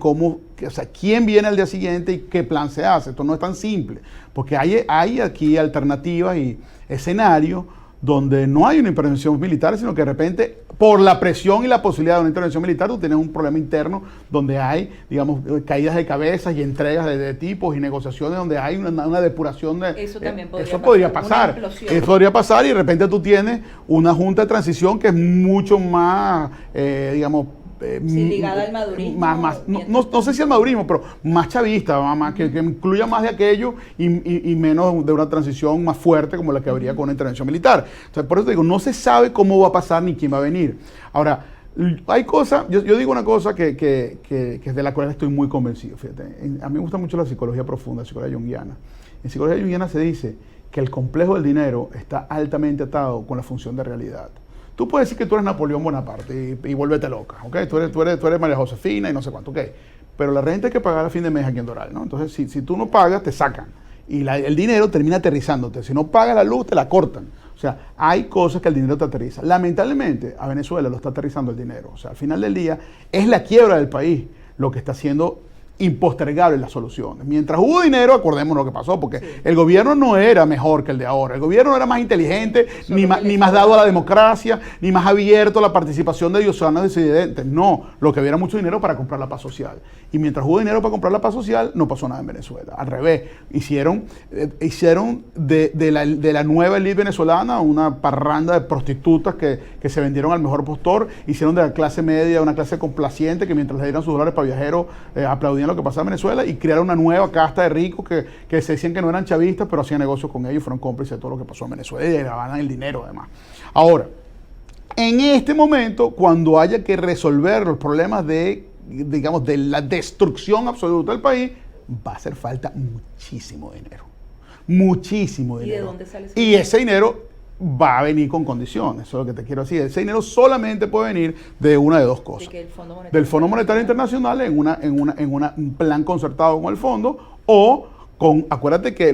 Speaker 2: quién viene al día siguiente y qué plan se hace. Esto no es tan simple, porque hay aquí alternativas y escenarios donde no hay una intervención militar, sino que de repente, por la presión y la posibilidad de una intervención militar, tú tienes un problema interno donde hay, digamos, caídas de cabezas y entregas de tipos y negociaciones donde hay una depuración de...
Speaker 1: Eso también
Speaker 2: podría pasar. Eso podría pasar y de repente tú tienes una junta de transición que es mucho más, digamos,
Speaker 1: sí, ligada al madurismo.
Speaker 2: No sé si al madurismo, pero más chavista, que incluya más de aquello y menos de una transición más fuerte como la que habría con una intervención militar. Entonces, por eso te digo, no se sabe cómo va a pasar ni quién va a venir. Ahora, hay cosas, yo digo una cosa que es de la cual estoy muy convencido, fíjate. A mí me gusta mucho la psicología profunda, la psicología junguiana. En psicología junguiana se dice que el complejo del dinero está altamente atado con la función de realidad. Tú puedes decir que tú eres Napoleón Bonaparte y vuélvete loca, ¿ok? Tú eres María Josefina y no sé cuánto, ¿ok? Pero la renta hay que pagar a fin de mes aquí en Doral, ¿no? Entonces, si tú no pagas, te sacan. Y el dinero termina aterrizándote. Si no pagas la luz, te la cortan. O sea, hay cosas que el dinero te aterriza. Lamentablemente, a Venezuela lo está aterrizando el dinero. O sea, al final del día, es la quiebra del país lo que está haciendo impostergable las soluciones. Mientras hubo dinero, acordémonos lo que pasó, porque sí, el gobierno no era mejor que el de ahora. El gobierno no era más inteligente, ni más dado a la democracia, ni más abierto a la participación de ciudadanos disidentes. No, lo que había era mucho dinero para comprar la paz social. Y mientras hubo dinero para comprar la paz social, no pasó nada en Venezuela. Al revés, hicieron de la nueva élite venezolana una parranda de prostitutas que se vendieron al mejor postor, hicieron de la clase media una clase complaciente que mientras le dieran sus dólares para viajeros aplaudían lo que pasaba en Venezuela y crearon una nueva casta de ricos que se decían que no eran chavistas, pero hacían negocios con ellos, fueron cómplices de todo lo que pasó en Venezuela y grababan el dinero además. Ahora, en este momento, cuando haya que resolver los problemas de la destrucción absoluta del país, va a hacer falta muchísimo dinero. Muchísimo dinero.
Speaker 1: ¿Y de dónde sale ese
Speaker 2: dinero? Y ese dinero va a venir con condiciones, eso es lo que te quiero decir. Ese dinero solamente puede venir de una de dos cosas. Del Fondo Monetario Internacional en un plan concertado con el fondo o acuérdate que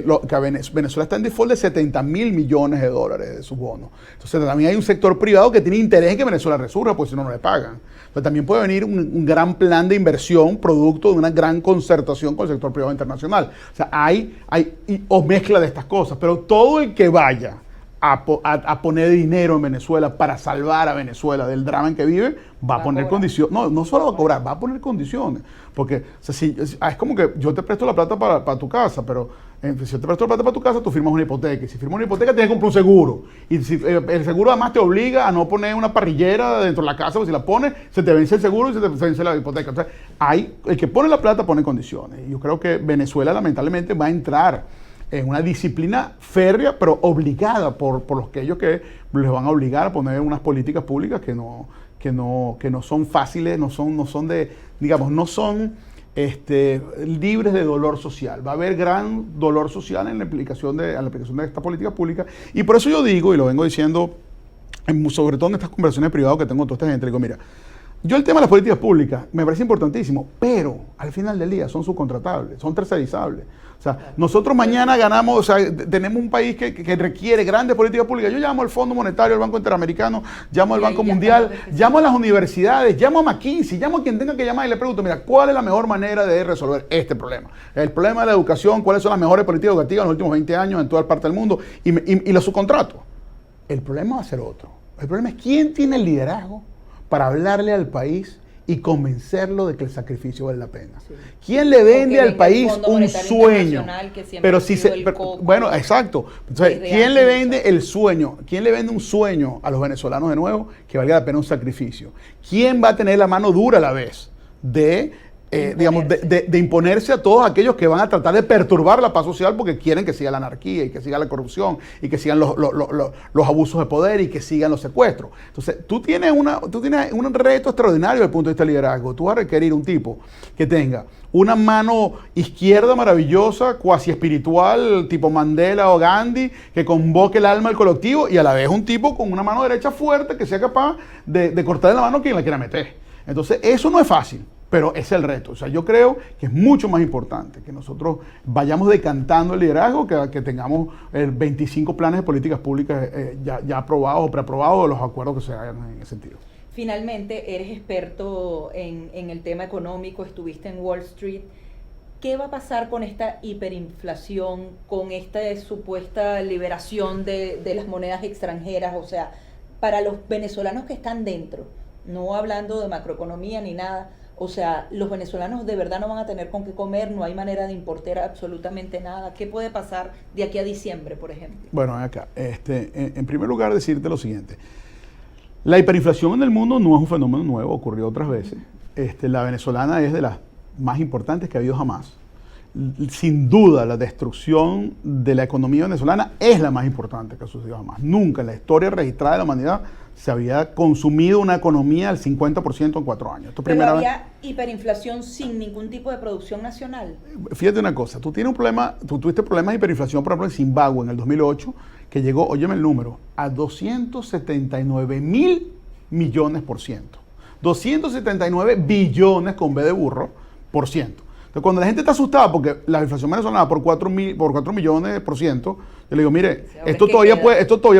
Speaker 2: Venezuela está en default de 70.000 millones de dólares de sus bonos. Entonces también hay un sector privado que tiene interés en que Venezuela resurja, porque si no, no le pagan. Pero también puede venir un gran plan de inversión, producto de una gran concertación con el sector privado internacional. O sea, o mezcla de estas cosas, pero todo el que vaya a poner dinero en Venezuela para salvar a Venezuela del drama en que vive, va a poner condiciones. No solo va a cobrar, va a poner condiciones. Porque es como que yo te presto la plata para tu casa, pero si yo te presto la plata para tu casa, tú firmas una hipoteca. Y si firmas una hipoteca, tienes que comprar un seguro. Y si, el seguro además te obliga a no poner una parrillera dentro de la casa, porque si la pones, se te vence el seguro y se te vence la hipoteca. Entonces, el que pone la plata pone condiciones. Y yo creo que Venezuela lamentablemente va a entrar en una disciplina férrea, pero obligada por aquellos que les van a obligar a poner unas políticas públicas que no son fáciles, no son libres de dolor social. Va a haber gran dolor social en la aplicación de esta política pública. Y por eso yo digo, y lo vengo diciendo, sobre todo en estas conversaciones privadas que tengo con toda esta gente, digo, mira, yo el tema de las políticas públicas me parece importantísimo, pero al final del día son subcontratables, son tercerizables. O sea, nosotros mañana ganamos, o sea, tenemos un país que requiere grandes políticas públicas. Yo llamo al Fondo Monetario, al Banco Interamericano, llamo al Banco Mundial, llamo a las universidades, llamo a McKinsey, llamo a quien tenga que llamar y le pregunto, mira, ¿cuál es la mejor manera de resolver este problema? El problema de la educación, ¿cuáles son las mejores políticas educativas en los últimos 20 años en toda parte del mundo? Y los subcontrato. El problema va a ser otro. El problema es quién tiene el liderazgo para hablarle al país y convencerlo de que el sacrificio vale la pena. Sí. ¿Quién le vende al país un sueño? Pero si se, bueno, exacto. Entonces, ¿quién le vende el sueño? ¿Quién le vende un sueño a los venezolanos de nuevo que valga la pena un sacrificio? ¿Quién va a tener la mano dura a la vez de imponerse a todos aquellos que van a tratar de perturbar la paz social porque quieren que siga la anarquía y que siga la corrupción y que sigan los abusos de poder y que sigan los secuestros? Entonces, tú tienes un reto extraordinario desde el punto de vista del liderazgo. Tú vas a requerir un tipo que tenga una mano izquierda maravillosa, cuasi espiritual, tipo Mandela o Gandhi, que convoque el alma del colectivo, y a la vez un tipo con una mano derecha fuerte que sea capaz de cortarle la mano a quien la quiera meter. Entonces, eso no es fácil. Pero ese es el reto. O sea, yo creo que es mucho más importante que nosotros vayamos decantando el liderazgo, que tengamos 25 planes de políticas públicas ya aprobados o preaprobados, de los acuerdos que se hagan en ese sentido.
Speaker 1: Finalmente, eres experto en el tema económico, estuviste en Wall Street. ¿Qué va a pasar con esta hiperinflación, con esta supuesta liberación de las monedas extranjeras? O sea, para los venezolanos que están dentro, no hablando de macroeconomía ni nada. O sea, los venezolanos de verdad no van a tener con qué comer, no hay manera de importar absolutamente nada. ¿Qué puede pasar de aquí a diciembre, por ejemplo?
Speaker 2: Bueno, acá, en primer lugar, decirte lo siguiente. La hiperinflación en el mundo no es un fenómeno nuevo, ocurrió otras veces. La venezolana es de las más importantes que ha habido jamás. Sin duda, la destrucción de la economía venezolana es la más importante que ha sucedido jamás. Nunca en la historia registrada de la humanidad se había consumido una economía al 50% en 4 años.
Speaker 1: Pero había hiperinflación sin ningún tipo de producción nacional.
Speaker 2: Fíjate una cosa, tú tuviste problemas de hiperinflación, por ejemplo, en Zimbabue en el 2008, que llegó, óyeme el número, a 279.000 millones por ciento. 279 billones con B de burro por ciento. Entonces, cuando la gente está asustada porque la inflación venezolana va por 4 millones por ciento, yo le digo, mire, esto todavía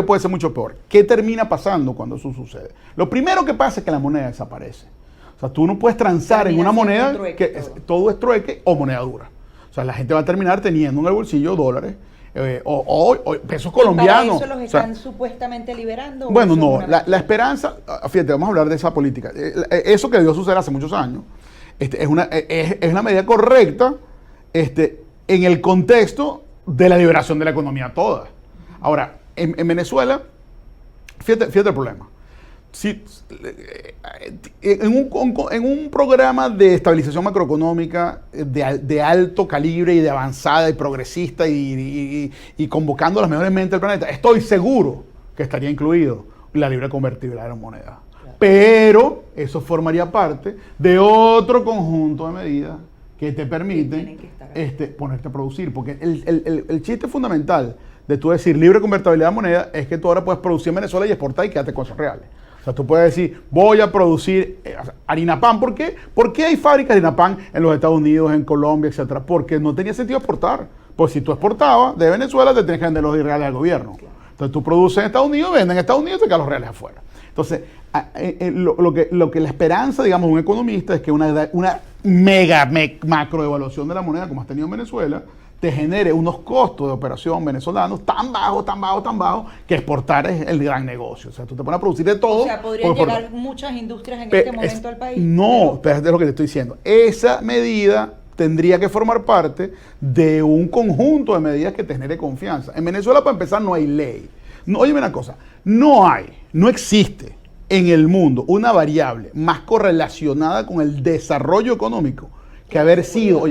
Speaker 2: puede ser mucho peor. ¿Qué termina pasando cuando eso sucede? Lo primero que pasa es que la moneda desaparece. O sea, tú no puedes transar en una moneda todo es trueque o moneda dura. O sea, la gente va a terminar teniendo en el bolsillo dólares o pesos colombianos.
Speaker 1: ¿Para eso los están supuestamente liberando?
Speaker 2: Bueno, no, la esperanza, fíjate, vamos a hablar de esa política. Eso que debió suceder hace muchos años. Es una medida correcta en el contexto de la liberación de la economía toda. Ahora, en Venezuela, fíjate el problema. Si, en un programa de estabilización macroeconómica de alto calibre y de avanzada y progresista y convocando a las mejores mentes del planeta, estoy seguro que estaría incluido la libre convertibilidad en moneda. Pero eso formaría parte de otro conjunto de medidas que te permiten ponerte a producir. Porque el chiste fundamental de tú decir libre convertibilidad de moneda es que tú ahora puedes producir en Venezuela y exportar y quedarte con cosas reales. O sea, tú puedes decir, voy a producir harina pan. ¿Por qué? ¿Por qué hay fábricas de harina pan en los Estados Unidos, en Colombia, etcétera? Porque no tenía sentido exportar. Pues si tú exportabas de Venezuela, te tienes que vender los reales al gobierno. Entonces tú produces en Estados Unidos, vendes en Estados Unidos y te quedan los reales afuera. Entonces, lo que la esperanza, digamos, de un economista es que una macroevaluación de la moneda, como has tenido en Venezuela, te genere unos costos de operación venezolanos tan bajos, que exportar es el gran negocio. O sea, tú te pones a producir de todo.
Speaker 1: O sea, ¿podrían llegar muchas industrias en este momento al país?
Speaker 2: No, es lo que te estoy diciendo. Esa medida tendría que formar parte de un conjunto de medidas que te genere confianza. En Venezuela, para empezar, no hay ley. No, óyeme una cosa, no existe en el mundo una variable más correlacionada con el desarrollo económico que haber sido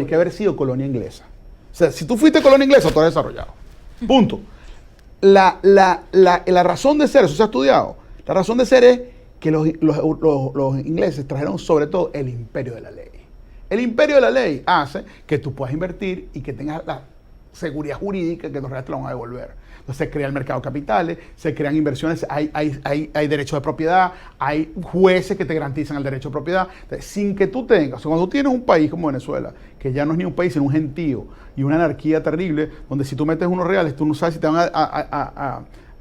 Speaker 2: colonia inglesa. O sea, si tú fuiste colonia inglesa, tú eres desarrollado. Punto. La razón de ser, eso se ha estudiado, la razón de ser es que los ingleses trajeron sobre todo el imperio de la ley. El imperio de la ley hace que tú puedas invertir y que tengas la seguridad jurídica que los reales te lo van a devolver. Entonces se crea el mercado de capitales, se crean inversiones, hay derechos de propiedad, hay jueces que te garantizan el derecho de propiedad. Entonces, sin que tú tengas, o sea, cuando tú tienes un país como Venezuela, que ya no es ni un país, sino un gentío y una anarquía terrible, donde si tú metes unos reales, tú no sabes si te van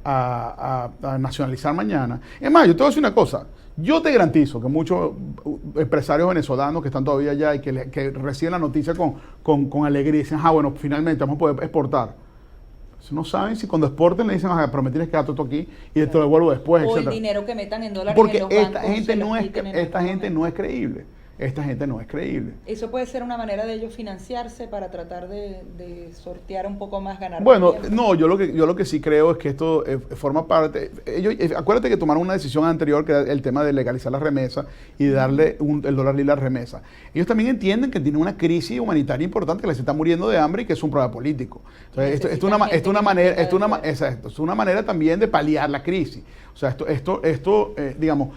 Speaker 2: a nacionalizar mañana. Es más, yo te voy a decir una cosa. Yo te garantizo que muchos empresarios venezolanos que están todavía allá y que reciben la noticia con alegría y dicen, bueno, finalmente vamos a poder exportar. No saben si cuando exporten le dicen, pero me tienes que dar todo aquí y te lo devuelvo después,
Speaker 1: o
Speaker 2: etcétera.
Speaker 1: el dinero que metan en dólares
Speaker 2: porque
Speaker 1: en los
Speaker 2: esta
Speaker 1: bancos,
Speaker 2: gente,
Speaker 1: se
Speaker 2: no
Speaker 1: los
Speaker 2: es,
Speaker 1: quiten en
Speaker 2: esta
Speaker 1: algún
Speaker 2: gente
Speaker 1: momento.
Speaker 2: no es creíble. Esta gente no es creíble.
Speaker 1: Eso puede ser una manera de ellos financiarse para tratar de sortear un poco más, ganar
Speaker 2: Bueno,
Speaker 1: más tiempo.
Speaker 2: no, yo lo que sí creo es que esto forma parte. Acuérdate que tomaron una decisión anterior, que era el tema de legalizar la remesa y de darle el dólar libre a la remesa. Ellos también entienden que tienen una crisis humanitaria importante, que les está muriendo de hambre y que es un problema político. Entonces, esto es una manera también de paliar la crisis. O sea, digamos,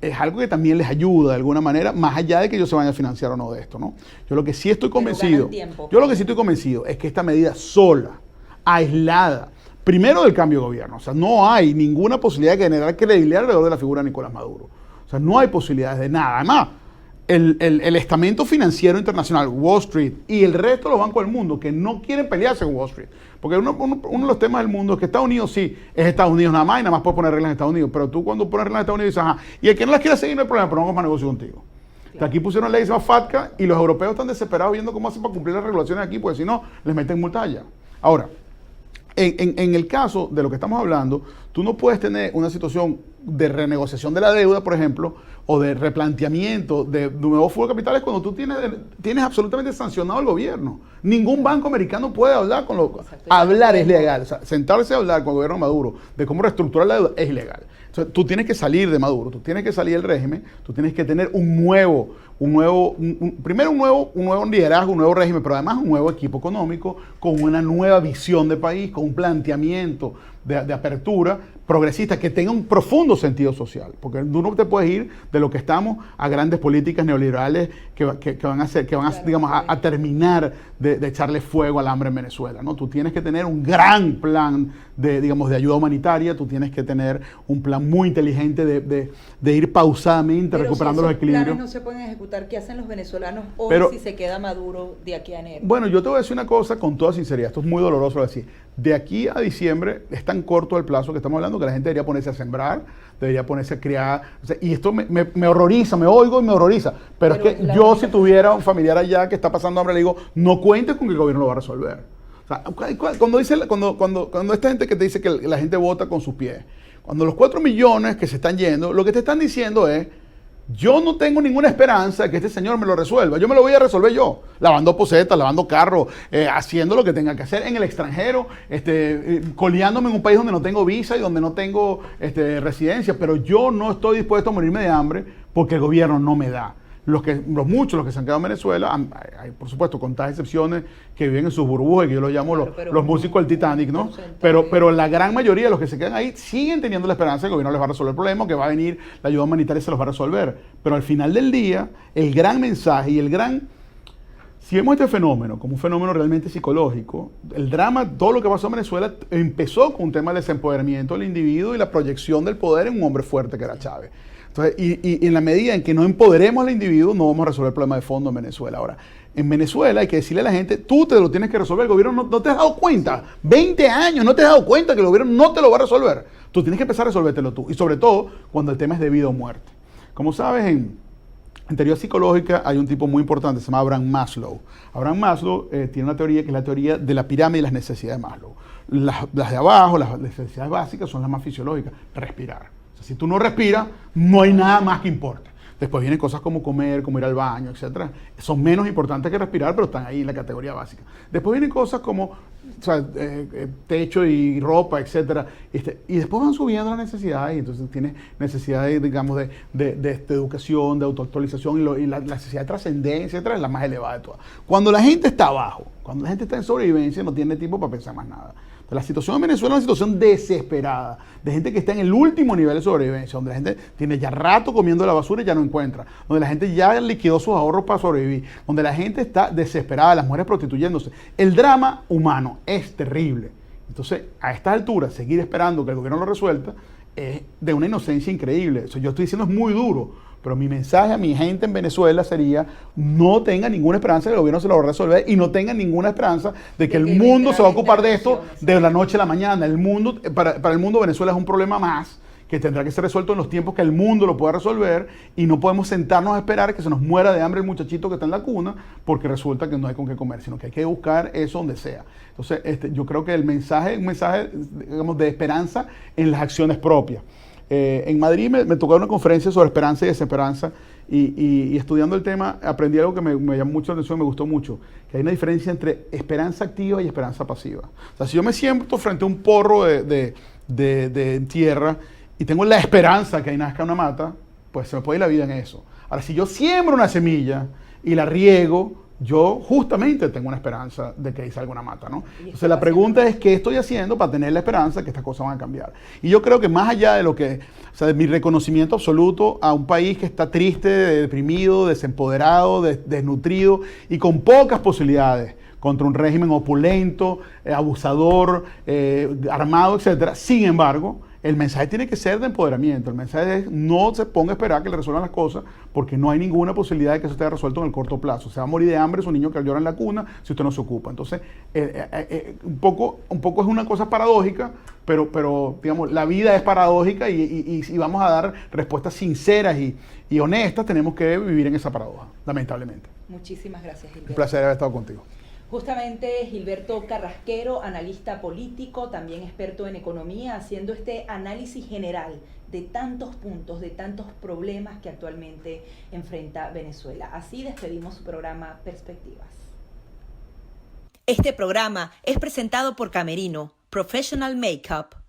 Speaker 2: es algo que también les ayuda de alguna manera, más allá de que ellos se vayan a financiar o no de esto, ¿no? Yo lo que sí estoy convencido, es que esta medida sola, aislada, primero del cambio de gobierno, o sea, no hay ninguna posibilidad de generar credibilidad alrededor de la figura de Nicolás Maduro. O sea, no hay posibilidades de nada. Además, el estamento financiero internacional, Wall Street, y el resto de los bancos del mundo que no quieren pelearse con Wall Street. Porque uno de los temas del mundo es que Estados Unidos sí es Estados Unidos nada más y nada más puedes poner reglas en Estados Unidos. Pero tú cuando pones reglas en Estados Unidos dices, ajá, y el que no las quiera seguir no hay problema, pero no vamos a negocio contigo. Claro. Aquí pusieron la ley que se llama FATCA y los europeos están desesperados viendo cómo hacen para cumplir las regulaciones aquí, porque si no, les meten multa allá. Ahora, en el caso de lo que estamos hablando, tú no puedes tener una situación de renegociación de la deuda, por ejemplo, o de replanteamiento de nuevos flujos de capitales cuando tú tienes absolutamente sancionado el gobierno. Ningún banco americano puede hablar con lo... Hablar es legal. O sea, sentarse a hablar con el gobierno de Maduro de cómo reestructurar la deuda es ilegal. Entonces, tú tienes que salir de Maduro, tú tienes que salir del régimen, tú tienes que tener primero un nuevo liderazgo, un nuevo régimen, pero además un nuevo equipo económico con una nueva visión de país, con un planteamiento de apertura progresista que tenga un profundo sentido social, porque tú no te puedes ir de lo que estamos a grandes políticas neoliberales que van a terminar de echarle fuego al hambre en Venezuela, ¿no? Tú tienes que tener un gran plan de ayuda humanitaria, tú tienes que tener un plan muy inteligente de ir pausadamente recuperando los equilibrios.
Speaker 1: Planes no se pueden ejecutar. ¿Qué hacen los venezolanos hoy si se queda Maduro de aquí a enero?
Speaker 2: Bueno, yo te voy a decir una cosa con toda sinceridad, esto es muy doloroso decir. De aquí a diciembre es tan corto el plazo que estamos hablando que la gente debería ponerse a sembrar, debería ponerse a criar. O sea, y esto me horroriza, me oigo y me horroriza. Pero es que yo, si tuviera un familiar allá que está pasando hambre, le digo, no cuentes con que el gobierno lo va a resolver. O sea, cuando esta gente que te dice que la gente vota con sus pies, cuando los 4 millones que se están yendo, lo que te están diciendo es, yo no tengo ninguna esperanza de que este señor me lo resuelva. Yo me lo voy a resolver yo, lavando posetas, lavando carros, haciendo lo que tenga que hacer en el extranjero, coleándome en un país donde no tengo visa y donde no tengo residencia, pero yo no estoy dispuesto a morirme de hambre porque el gobierno no me da. Muchos que se han quedado en Venezuela, hay por supuesto contadas excepciones que viven en sus burbujas, que yo los llamo los músicos del Titanic, ¿no? Pero la gran mayoría de los que se quedan ahí siguen teniendo la esperanza de que el gobierno les va a resolver el problema, que va a venir la ayuda humanitaria y se los va a resolver. Pero al final del día, el gran mensaje y si vemos este fenómeno como un fenómeno realmente psicológico, el drama, todo lo que pasó en Venezuela empezó con un tema del desempoderamiento del individuo y la proyección del poder en un hombre fuerte que era Chávez. Entonces, y en la medida en que no empoderemos al individuo, no vamos a resolver el problema de fondo en Venezuela. Ahora, en Venezuela hay que decirle a la gente, tú te lo tienes que resolver, el gobierno no te has dado cuenta, 20 años no te has dado cuenta que el gobierno no te lo va a resolver. Tú tienes que empezar a resolvértelo tú, y sobre todo cuando el tema es de vida o muerte. Como sabes, en teoría psicológica hay un tipo muy importante, se llama Abraham Maslow. Abraham Maslow tiene una teoría que es la teoría de la pirámide de las necesidades de Maslow. Las de abajo, las necesidades básicas, son las más fisiológicas, respirar. Si tú no respiras, no hay nada más que importa. Después vienen cosas como comer, como ir al baño, etc. Son menos importantes que respirar, pero están ahí en la categoría básica. Después vienen cosas como techo y ropa, etc. Y después van subiendo las necesidades, y entonces tienes necesidades, digamos, de educación, de autoactualización, y la necesidad de trascendencia, etc. es la más elevada de todas. Cuando la gente está abajo, cuando la gente está en sobrevivencia, no tiene tiempo para pensar más nada. La situación en Venezuela es una situación desesperada, de gente que está en el último nivel de sobrevivencia, donde la gente tiene ya rato comiendo la basura y ya no encuentra, donde la gente ya liquidó sus ahorros para sobrevivir, donde la gente está desesperada, las mujeres prostituyéndose. El drama humano es terrible. Entonces, a estas alturas, seguir esperando que el gobierno lo resuelva es de una inocencia increíble. Eso yo estoy diciendo es muy duro. Pero mi mensaje a mi gente en Venezuela sería, no tengan ninguna esperanza de que el gobierno se lo va a resolver y no tengan ninguna esperanza de que el mundo se va a ocupar de esto de la noche a la mañana. Para el mundo Venezuela es un problema más que tendrá que ser resuelto en los tiempos que el mundo lo pueda resolver, y no podemos sentarnos a esperar que se nos muera de hambre el muchachito que está en la cuna porque resulta que no hay con qué comer, sino que hay que buscar eso donde sea. Entonces, yo creo que el mensaje es un mensaje, digamos, de esperanza en las acciones propias. En Madrid me tocó una conferencia sobre esperanza y desesperanza, y estudiando el tema aprendí algo que me llamó mucho la atención, me gustó mucho, que hay una diferencia entre esperanza activa y esperanza pasiva. O sea, si yo me siento frente a un porro de tierra y tengo la esperanza que ahí nazca una mata, pues se me puede ir la vida en eso. Ahora, si yo siembro una semilla y la riego, yo justamente tengo una esperanza de que ahí salga una mata, ¿no? Entonces la pregunta es, ¿qué estoy haciendo para tener la esperanza de que estas cosas van a cambiar? Y yo creo que más allá de lo que, o sea, de mi reconocimiento absoluto a un país que está triste, deprimido, desempoderado, desnutrido y con pocas posibilidades contra un régimen opulento, abusador, armado, etcétera. Sin embargo, el mensaje tiene que ser de empoderamiento. El mensaje es: no se ponga a esperar que le resuelvan las cosas, porque no hay ninguna posibilidad de que eso esté resuelto en el corto plazo. Se va a morir de hambre su niño que llora en la cuna si usted no se ocupa. Entonces, un poco es una cosa paradójica, pero digamos, la vida es paradójica, y si vamos a dar respuestas sinceras y honestas, tenemos que vivir en esa paradoja, lamentablemente.
Speaker 1: Muchísimas gracias, Gilberto.
Speaker 2: Un placer haber estado contigo.
Speaker 1: Justamente Gilberto Carrasquero, analista político, también experto en economía, haciendo este análisis general de tantos puntos, de tantos problemas que actualmente enfrenta Venezuela. Así despedimos su programa Perspectivas. Este programa es presentado por Camerino, Professional Makeup.